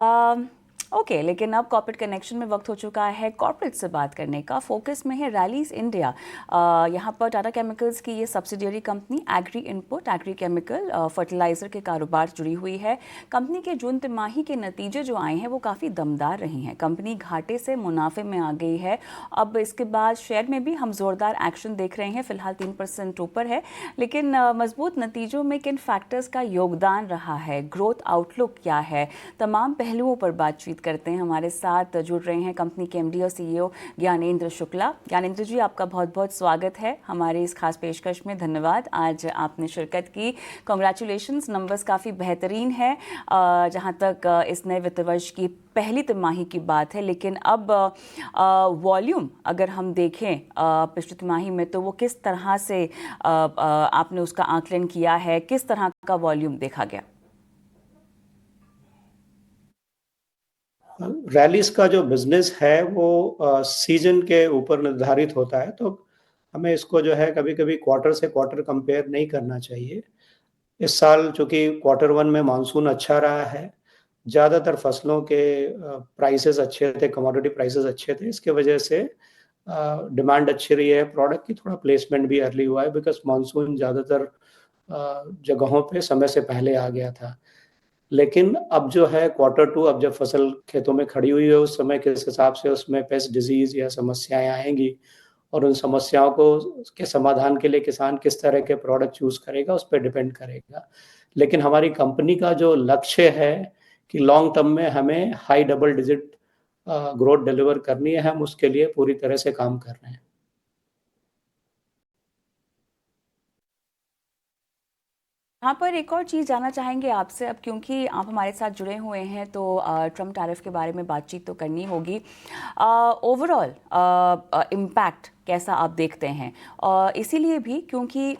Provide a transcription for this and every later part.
अम, okay, लेकिन अब corporate connection में वक्त हो चुका है कॉर्पोरेट से बात करने का। फोकस में है रैलीज इंडिया। यहाँ पर टाटा केमिकल्स की ये subsidiary company agri input agri chemical fertiliser के कारोबार से जुड़ी हुई है। कंपनी के जून तिमाही के नतीजे जो आए हैं वो काफ़ी दमदार रहे हैं। कंपनी घाटे से मुनाफे में आ गई है। अब इसके बाद शेयर में भी हम जोरदार एक्शन देख रहे हैं। फिलहाल 3% ऊपर है, लेकिन मजबूत नतीजों में किन फैक्टर्स का योगदान रहा है, ग्रोथ आउटलुक क्या है, तमाम पहलुओं पर बातचीत करते हैं। हमारे साथ जुड़ रहे हैं कंपनी के एमडी और सीईओ ज्ञानेंद्र शुक्ला। ज्ञानेंद्र जी, आपका बहुत बहुत स्वागत है हमारे इस खास पेशकश में। धन्यवाद, आज आपने शिरकत की। कॉन्ग्रेचुलेशंस, नंबर्स काफ़ी बेहतरीन है जहां तक इस नए वित्त वर्ष की पहली तिमाही की बात है। लेकिन अब वॉल्यूम अगर हम देखें पिछली तिमाही में, तो वो किस तरह से आपने उसका आकलन किया है, किस तरह का वॉल्यूम देखा गया? रैलीज का जो बिजनेस है वो सीजन के ऊपर निर्धारित होता है, तो हमें इसको जो है कभी कभी क्वार्टर से क्वार्टर कंपेयर नहीं करना चाहिए। इस साल चूंकि क्वार्टर वन में मानसून अच्छा रहा है, ज़्यादातर फसलों के प्राइसेस अच्छे थे, कमोडिटी प्राइसेस अच्छे थे, इसके वजह से डिमांड अच्छी रही है। प्रोडक्ट की थोड़ा प्लेसमेंट भी अर्ली हुआ है, बिकॉज मानसून ज़्यादातर जगहों पे समय से पहले आ गया था। लेकिन अब जो है क्वार्टर टू, अब जब फसल खेतों में खड़ी हुई है, उस समय किस हिसाब से उसमें पेस्ट डिजीज या समस्याएं आएंगी और उन समस्याओं को के समाधान के लिए किसान किस तरह के प्रोडक्ट चूज करेगा, उस पर डिपेंड करेगा। लेकिन हमारी कंपनी का जो लक्ष्य है कि लॉन्ग टर्म में हमें high double digit growth deliver करनी है, हम उसके लिए पूरी तरह से काम कर रहे हैं। यहाँ पर एक और चीज़ जानना चाहेंगे आपसे, अब क्योंकि आप हमारे साथ जुड़े हुए हैं तो ट्रम्प टैरिफ के बारे में बातचीत तो करनी होगी। ओवरऑल इम्पैक्ट कैसा आप देखते हैं? इसीलिए भी क्योंकि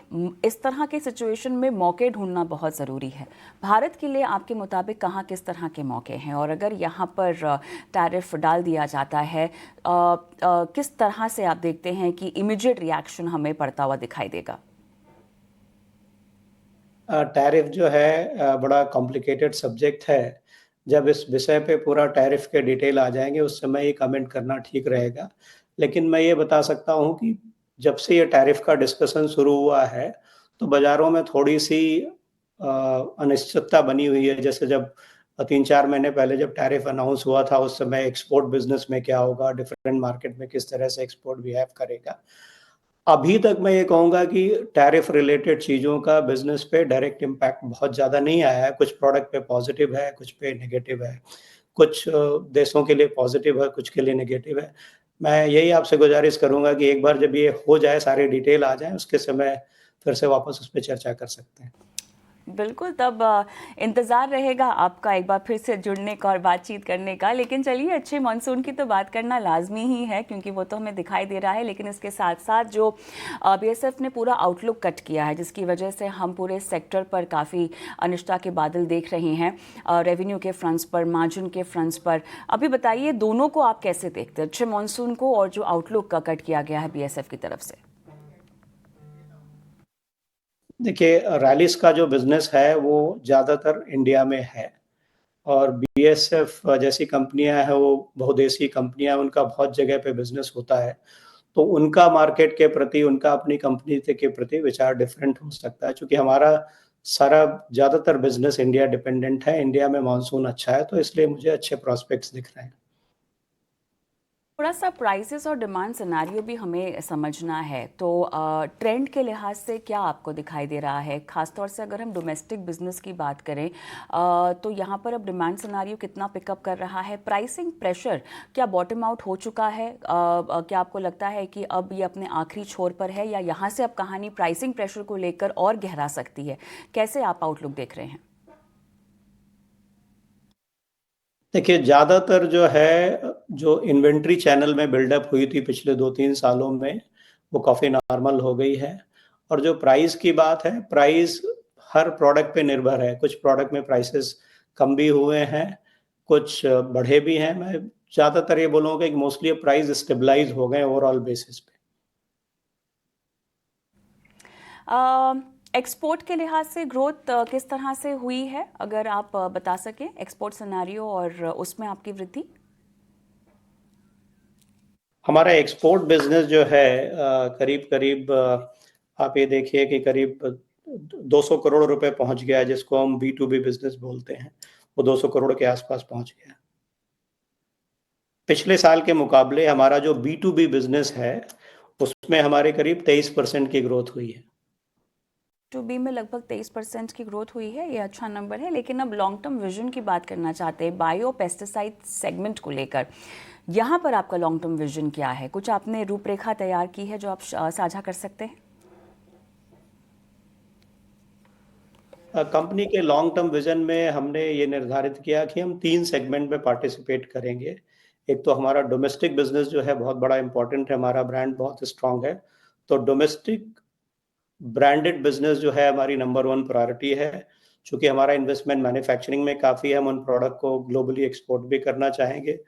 इस तरह के सिचुएशन में मौके ढूंढना बहुत ज़रूरी है। भारत के लिए आपके मुताबिक कहाँ किस तरह के मौके हैं, और अगर यहाँ पर टैरिफ डाल दिया जाता है, किस तरह से आप देखते हैं कि इमीडिएट रिएक्शन हमें पड़ता हुआ दिखाई देगा? टैरिफ जो है बड़ा कॉम्प्लिकेटेड सब्जेक्ट है। जब इस विषय पे पूरा टैरिफ के डिटेल आ जाएंगे, उस समय ही कमेंट करना ठीक रहेगा। लेकिन मैं ये बता सकता हूँ कि जब से ये टैरिफ का डिस्कशन शुरू हुआ है, तो बाज़ारों में थोड़ी-सी अनिश्चितता बनी हुई है। जैसे जब 3-4 महीने पहले जब टैरिफ अनाउंस हुआ था, उस समय एक्सपोर्ट बिज़नेस में क्या होगा, डिफरेंट मार्केट में किस तरह से एक्सपोर्ट बिहेव करेगा। अभी तक मैं ये कहूँगा कि टैरिफ रिलेटेड चीज़ों का बिज़नेस पे डायरेक्ट इम्पैक्ट बहुत ज़्यादा नहीं आया है। कुछ प्रोडक्ट पे पॉज़िटिव है, कुछ पे नेगेटिव है। कुछ देशों के लिए पॉज़िटिव है, कुछ के लिए नेगेटिव है। मैं यही आपसे गुज़ारिश करूँगा कि एक बार जब ये हो जाए, सारी डिटेल आ जाए, उसके समय फिर से वापस उस पे चर्चा कर सकते हैं। बिल्कुल, तब इंतज़ार रहेगा आपका एक बार फिर से जुड़ने का और बातचीत करने का। लेकिन चलिए, अच्छे मानसून की तो बात करना लाजमी ही है, क्योंकि वो तो हमें दिखाई दे रहा है। लेकिन इसके साथ साथ जो बीएसएफ ने पूरा आउटलुक कट किया है, जिसकी वजह से हम पूरे सेक्टर पर काफ़ी अनिश्चितता के बादल देख रहे हैं, रेवेन्यू के फ्रंट्स पर, मार्जिन के फ्रंट्स पर। अभी बताइए, दोनों को आप कैसे देखते हैं, अच्छे मानसून को और जो आउटलुक का कट किया गया है बीएसएफ की तरफ से? देखिए, रैलीज़ का जो बिज़नेस है, वो ज़्यादातर इंडिया में है और बीएसएफ जैसी कंपनियाँ हैं, वो बहुदेशीय कंपनियाँ हैं, उनका बहुत जगह पे बिज़नेस होता है। तो उनका मार्केट के प्रति, उनका अपनी कंपनी के प्रति विचार डिफरेंट हो सकता है। चूँकि हमारा सारा ज़्यादातर बिज़नेस इंडिया डिपेंडेंट है, इंडिया में मानसून अच्छा है, तो इसलिए मुझे अच्छे प्रॉस्पेक्ट्स दिख रहे हैं। थोड़ा सा प्राइसेस और डिमांड सिनेरियो भी हमें समझना है, तो ट्रेंड के लिहाज से क्या आपको दिखाई दे रहा है? खासतौर से अगर हम डोमेस्टिक बिजनेस की बात करें, तो यहाँ पर अब डिमांड सिनेरियो कितना पिकअप कर रहा है? प्राइसिंग प्रेशर क्या बॉटम आउट हो चुका है? क्या आपको लगता है कि अब ये अपने आखिरी छोर पर है, या यहाँ से अब कहानी प्राइसिंग प्रेशर को लेकर और गहरा सकती है? कैसे आप आउटलुक देख रहे हैं? देखिए, ज़्यादातर जो है, जो इन्वेंट्री चैनल में बिल्डअप हुई थी पिछले 2-3 सालों में, वो काफ़ी नॉर्मल हो गई है। और जो प्राइस की बात है, प्राइस हर प्रोडक्ट पे निर्भर है। कुछ प्रोडक्ट में प्राइसेस कम भी हुए हैं, कुछ बढ़े भी हैं। मैं ज़्यादातर ये बोलूँगा कि मोस्टली प्राइस स्टेबलाइज़ हो गए ओवरऑल बेसिस पे। एक्सपोर्ट के लिहाज से ग्रोथ किस तरह से हुई है, अगर आप बता सकें एक्सपोर्ट सिनेरियो और उसमें आपकी वृद्धि? हमारा एक्सपोर्ट बिजनेस जो है करीब करीब आप ये देखिए कि करीब 200 करोड़ रुपए पहुंच गया, जिसको हम B2B बिजनेस बोलते हैं, वो 200 करोड़ के आसपास पहुंच गया। पिछले साल के मुकाबले हमारा जो B2B बिजनेस है उसमें हमारे करीब 23% की ग्रोथ हुई है। टू बी में लगभग 23% की ग्रोथ हुई है, ये अच्छा नंबर है। लेकिन अब लॉन्ग टर्म विजन की बात करना चाहते हैं बायो पेस्टिसाइड सेगमेंट को लेकर। यहाँ पर आपका लॉन्ग टर्म विजन क्या है? कुछ आपने रूपरेखा तैयार की है जो आप साझा कर सकते हैं? कंपनी के लॉन्ग टर्म विजन में हमने ये निर्धारित किया कि हम 3 सेगमेंट में पार्टिसिपेट करेंगे। एक तो हमारा डोमेस्टिक बिजनेस जो है बहुत बड़ा इंपॉर्टेंट है, हमारा ब्रांड बहुत स्ट्रांग है, तो डोमेस्टिक ब्रांडेड बिजनेस जो है हमारी नंबर 1 प्रायोरिटी है। चूंकि हमारा इन्वेस्टमेंट मैन्युफैक्चरिंग में काफ़ी है, हम उन प्रोडक्ट को ग्लोबली एक्सपोर्ट भी करना चाहेंगे।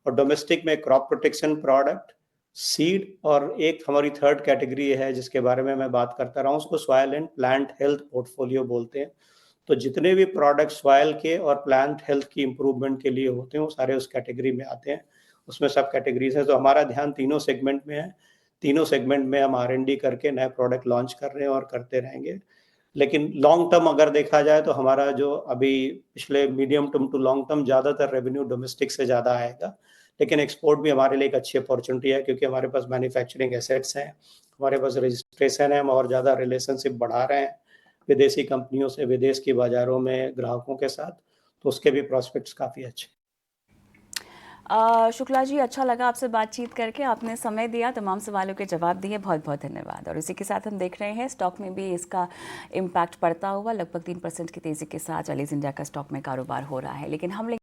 और डोमेस्टिक में क्रॉप प्रोटेक्शन प्रोडक्ट, सीड, और एक हमारी थर्ड कैटेगरी है जिसके बारे में मैं बात करता रहा हूँ, उसको soil and plant health portfolio बोलते हैं। तो जितने भी प्रोडक्ट सॉइल के और प्लांट हेल्थ की इंप्रूवमेंट के लिए होते हैं वो सारे उस कैटेगरी में आते हैं। उसमें सब कैटेगरीज हैं, तो हमारा ध्यान तीनों सेगमेंट में है। तीनों सेगमेंट में हम R&D करके नए प्रोडक्ट लॉन्च कर रहे हैं और करते रहेंगे। लेकिन लॉन्ग टर्म अगर देखा जाए तो हमारा जो अभी पिछले medium term to long term ज़्यादातर रेवेन्यू डोमेस्टिक से ज़्यादा आएगा, लेकिन एक्सपोर्ट भी हमारे लिए एक अच्छी अपॉर्चुनिटी है, क्योंकि हमारे पास मैन्युफैक्चरिंग एसेट्स हैं, हमारे पास रजिस्ट्रेशन है, हम और ज़्यादा रिलेशनशिप बढ़ा रहे हैं विदेशी कंपनियों से, विदेश की बाज़ारों में ग्राहकों के साथ, तो उसके भी प्रॉस्पेक्ट्स काफ़ी अच्छे। शुक्ला जी, अच्छा लगा आपसे बातचीत करके, आपने समय दिया, तमाम सवालों के जवाब दिए, बहुत बहुत धन्यवाद। और इसी के साथ हम देख रहे हैं स्टॉक में भी इसका इम्पैक्ट पड़ता हुआ, लगभग 3% की तेज़ी के साथ एलिस इंडिया का स्टॉक में कारोबार हो रहा है। लेकिन हम